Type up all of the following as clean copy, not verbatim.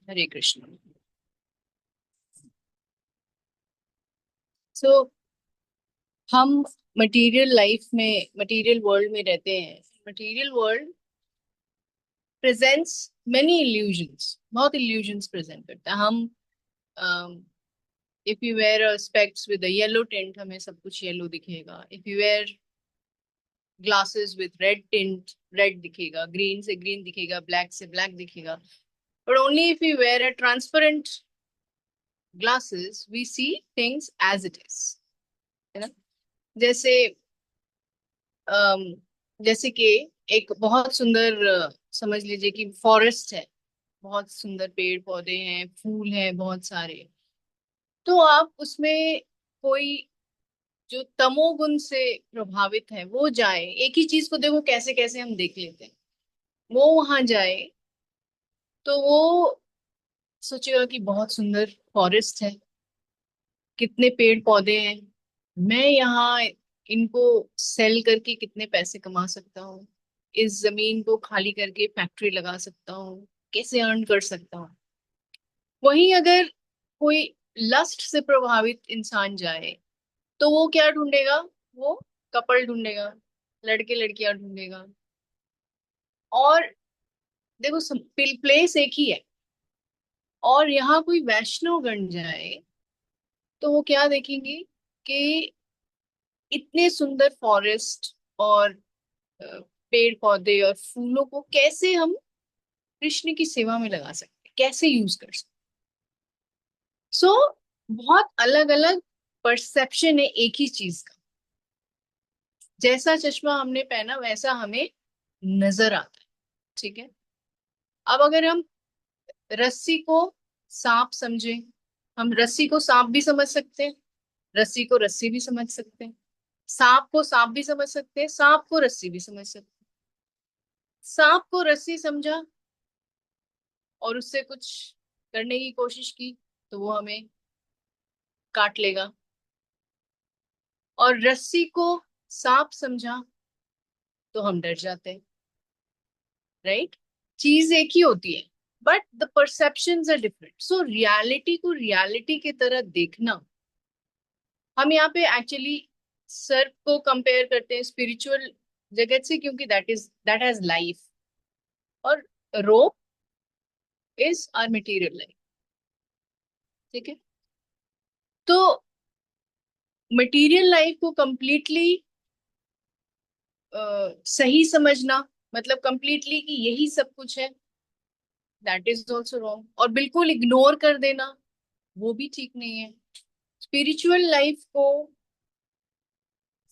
हरे Krishna. So हम material life में, material world में रहते हैं। Material world presents many illusions, बहुत इल्यूजन्स प्रेजेंट करता है। हम if you wear specs with yellow tint, हमें सब कुछ येलो दिखेगा। If you wear glasses with red tint, red दिखेगा। ग्रीन से ग्रीन दिखेगा, ब्लैक से ब्लैक दिखेगा। But only if you wear a transparent glasses we see things as it is, है ना। जैसे अम, जैसे कि एक बहुत सुंदर समझ लीजिए कि फॉरेस्ट है, बहुत सुंदर पेड़ पौधे हैं, फूल हैं बहुत सारे। तो आप उसमें कोई जो तमोगुण से प्रभावित है वो जाए, एक ही चीज को देखो कैसे कैसे हम देख लेते हैं। वो वहां जाए तो वो सोचेगा कि बहुत सुंदर फॉरेस्ट है, कितने पेड़ पौधे हैं, मैं यहाँ इनको सेल करके कितने पैसे कमा सकता हूँ, इस जमीन को खाली करके फैक्ट्री लगा सकता हूँ, कैसे अर्न कर सकता हूँ। वहीं अगर कोई लस्ट से प्रभावित इंसान जाए तो वो क्या ढूंढेगा? वो कपल ढूंढेगा, लड़के लड़कियां ढूंढेगा। और देखो प्लेस एक ही है। और यहाँ कोई वैष्णव गण जाए तो वो क्या देखेंगे कि इतने सुंदर फॉरेस्ट और पेड़ पौधे और फूलों को कैसे हम कृष्ण की सेवा में लगा सकते हैं, कैसे यूज कर सकते। सो बहुत अलग अलग परसेप्शन है एक ही चीज का। जैसा चश्मा हमने पहना वैसा हमें नजर आता है। ठीक है। अब अगर हम रस्सी को सांप समझे, हम रस्सी को सांप भी समझ सकते हैं, रस्सी को रस्सी भी समझ सकते हैं, सांप को सांप भी समझ सकते हैं, सांप को रस्सी भी समझ सकते हैं। सांप को रस्सी समझा और उससे कुछ करने की कोशिश की तो वो हमें काट लेगा। और रस्सी को सांप समझा तो हम डर जाते हैं। राइट। चीज एक ही होती है but the perceptions are different. So reality को रियलिटी की तरह देखना। हम यहाँ पे एक्चुअली सर्प को कंपेयर करते हैं स्पिरिचुअल जगत से, क्योंकि दैट हैज लाइफ। और rope is our material life. ठीक है। तो मटेरियल लाइफ को कंप्लीटली सही समझना, मतलब कंप्लीटली कि यही सब कुछ है, दैट इज ऑल्सो रॉन्ग। और बिल्कुल इग्नोर कर देना वो भी ठीक नहीं है। स्पिरिचुअल लाइफ को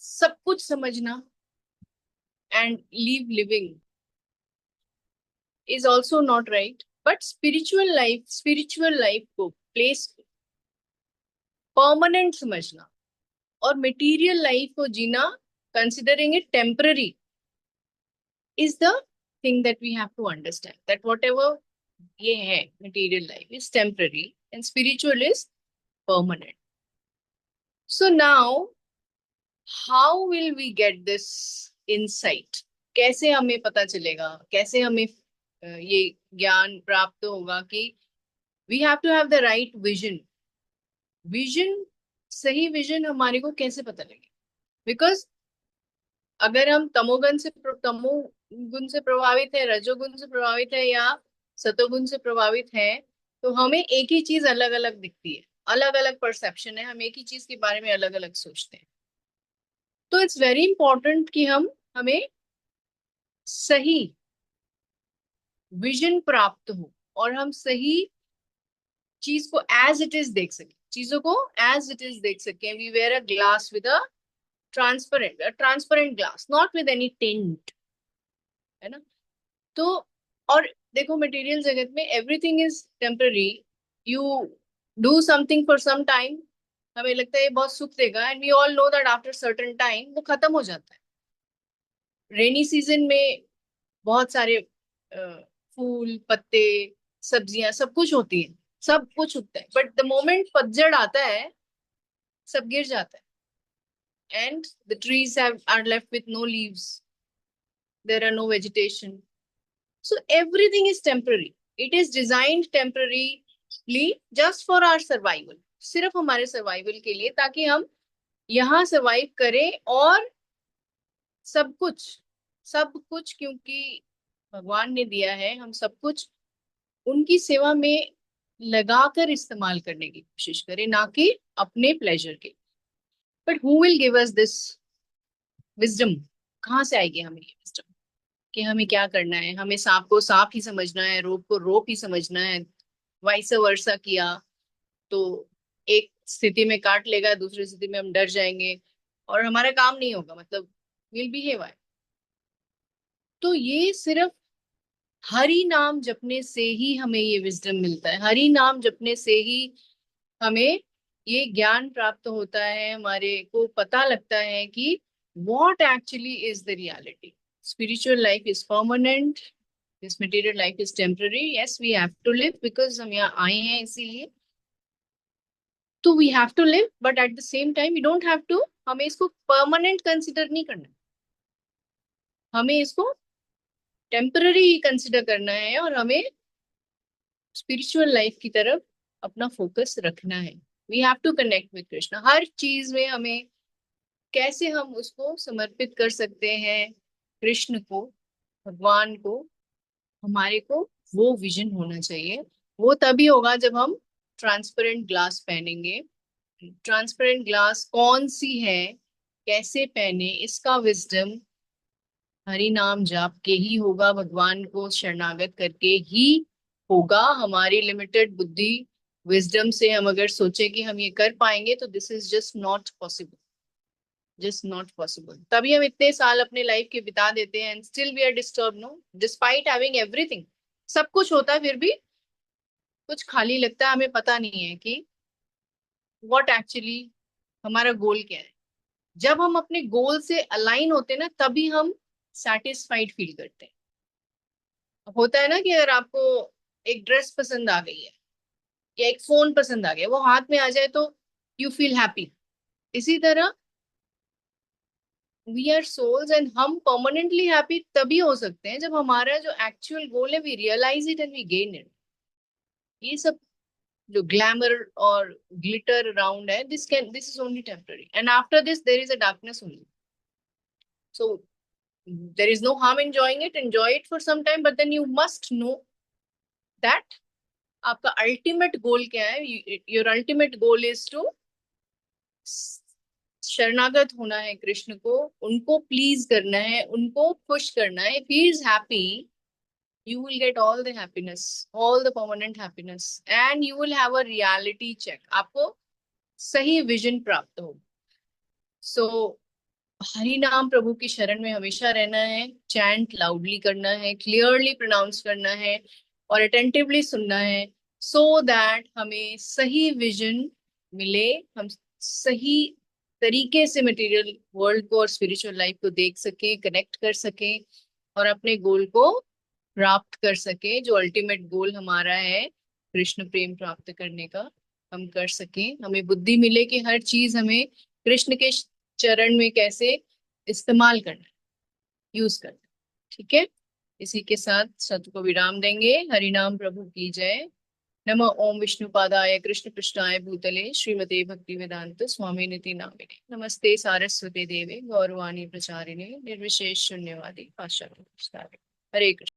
सब कुछ समझना and leave living is also not right. But spiritual life को प्लेस परमानेंट समझना और मटेरियल लाइफ को जीना considering it temporary is the thing that we have to understand, that whatever ये है material life is temporary and spiritual is permanent. So now how will we get this insight? कैसे हमें पता चलेगा, कैसे हमें ये ज्ञान प्राप्त होगा कि we have to have the right vision. Vision, सही विजन हमारे को कैसे पता लगे? बिकॉज अगर हम तमोगुण से प्रभावित है, रजोगुण से प्रभावित है या सतोगुण से प्रभावित है, तो हमें एक ही चीज अलग अलग दिखती है, अलग अलग परसेप्शन है, हम एक ही चीज के बारे में अलग अलग सोचते हैं। तो इट्स वेरी इंपॉर्टेंट कि हमें सही विजन प्राप्त हो और हम सही चीज को एज इट इज देख सके, चीजों को एज इट इज देख सके। We wear a glass with a transparent glass, not with any tint, है ना। तो और देखो मटेरियल जगत में everything is temporary. You do something for some time, हमें लगता है ये बहुत सुख देगा, and we all know that after certain time वो खत्म हो जाता है। रेनी सीजन में बहुत सारे फूल पत्ते सब्जियां सब कुछ होती है, सब कुछ उगता है, बट द मोमेंट पतझड़ आता है सब गिर जाता है and the trees have are left with no leaves. there are no vegetation. So everything is temporary. It is designed temporarily just for our survival. सिर्फ हमारे सर्वाइवल के लिए, ताकि हम यहाँ सर्वाइव करें। और सब कुछ क्योंकि भगवान ने दिया है, हम सब कुछ उनकी सेवा में लगाकर इस्तेमाल करने की कोशिश करें, ना कि अपने प्लेजर के। But who will give us this wisdom? कहाँ से आएगी हमें ये विजडम कि हमें क्या करना है? हमें सांप को सांप ही समझना है, रोप को रोप ही समझना है, वाइस वर्सा किया तो एक स्थिति में काट लेगा, दूसरी स्थिति में हम डर जाएंगे और हमारा काम नहीं होगा, मतलब विल बिहेव। तो ये सिर्फ हरि नाम जपने से ही हमें ये विजडम मिलता है। हरि नाम जपने से ही हमें ये ज्ञान प्राप्त होता है, हमारे को पता लगता है कि what actually is the reality. Spiritual life is permanent. This material life is temporary. Yes, we have to live because हम यहाँ आए हैं इसीलिए। तो we have to live, but at the same time we don't have to, हमें इसको permanent consider नहीं करना, हमें इसको टेम्पररी कंसिडर करना है और हमें स्पिरिचुअल लाइफ की तरफ अपना फोकस रखना है। We have to connect with Krishna. हर चीज में हमें कैसे हम उसको समर्पित कर सकते हैं कृष्ण को, भगवान को, हमारे को वो विजन होना चाहिए। वो तभी होगा जब हम ट्रांसपेरेंट ग्लास पहनेंगे। ट्रांसपेरेंट ग्लास कौन सी है, कैसे पहने, इसका विजडम हरि नाम जाप के ही होगा, भगवान को शरणागत करके ही होगा। हमारी लिमिटेड बुद्धि विजडम से हम अगर सोचे कि हम ये कर पाएंगे, तो this is just not possible, just not possible. तभी हम इतने साल अपने लाइफ के बिता देते हैं and still we are disturb, no, despite having everything. सब कुछ होता है फिर भी कुछ खाली लगता है, हमें पता नहीं है कि व्हाट एक्चुअली हमारा गोल क्या है। जब हम अपने गोल से अलाइन होते हैं ना, तभी हम सेटिस्फाइड फील करते हैं। होता है ना कि अगर आपको एक ड्रेस पसंद आ गई है या एक फोन पसंद आ गया, वो हाथ में आ जाए तो यू फील हैप्पी। इसी तरह वी आर सोल्स, एंड हम परमानेंटली हैप्पी तभी हो सकते हैं जब हमारा जो एक्चुअल गोल है we realize it and we gain it. ये सब जो ग्लैमर और ग्लिटर अराउंड है, this is only temporary, and after this there is a darkness only. So there is no harm enjoying it, enjoy it for some time, but then you must know that आपका ultimate goal क्या है। Your ultimate goal is to शरणागत होना है कृष्ण को, उनको please करना है, उनको खुश करना है। If he is happy, you will get all the happiness, all the permanent happiness, and you will have a reality check, आपको सही विजन प्राप्त हो। सो हरि नाम प्रभु की शरण में हमेशा रहना है, चैंट लाउडली करना है, क्लियरली प्रोनाउंस करना है और अटेंटिवली सुनना है, सो दैट हमें सही विजन मिले, हम सही तरीके से मटेरियल वर्ल्ड को और स्पिरिचुअल लाइफ को देख सके, कनेक्ट कर सके और अपने गोल को प्राप्त कर सके, जो अल्टीमेट गोल हमारा है कृष्ण प्रेम प्राप्त करने का, हम कर सके। हमें बुद्धि मिले कि हर चीज हमें कृष्ण के चरण में कैसे इस्तेमाल करना, यूज करना। ठीक है, इसी के साथ सत्र को विराम देंगे। हरि नाम प्रभु की जय। नमः ओम विष्णुपादाय कृष्ण पृष्ठाय भूतले श्रीमते भक्ति वेदांत स्वामी निति नामिने नमस्ते सारस्वती देवे गौरवाणी प्रचारिणे निर्विशेष शून्यवादी पाश्चात्य हरे कृष्ण।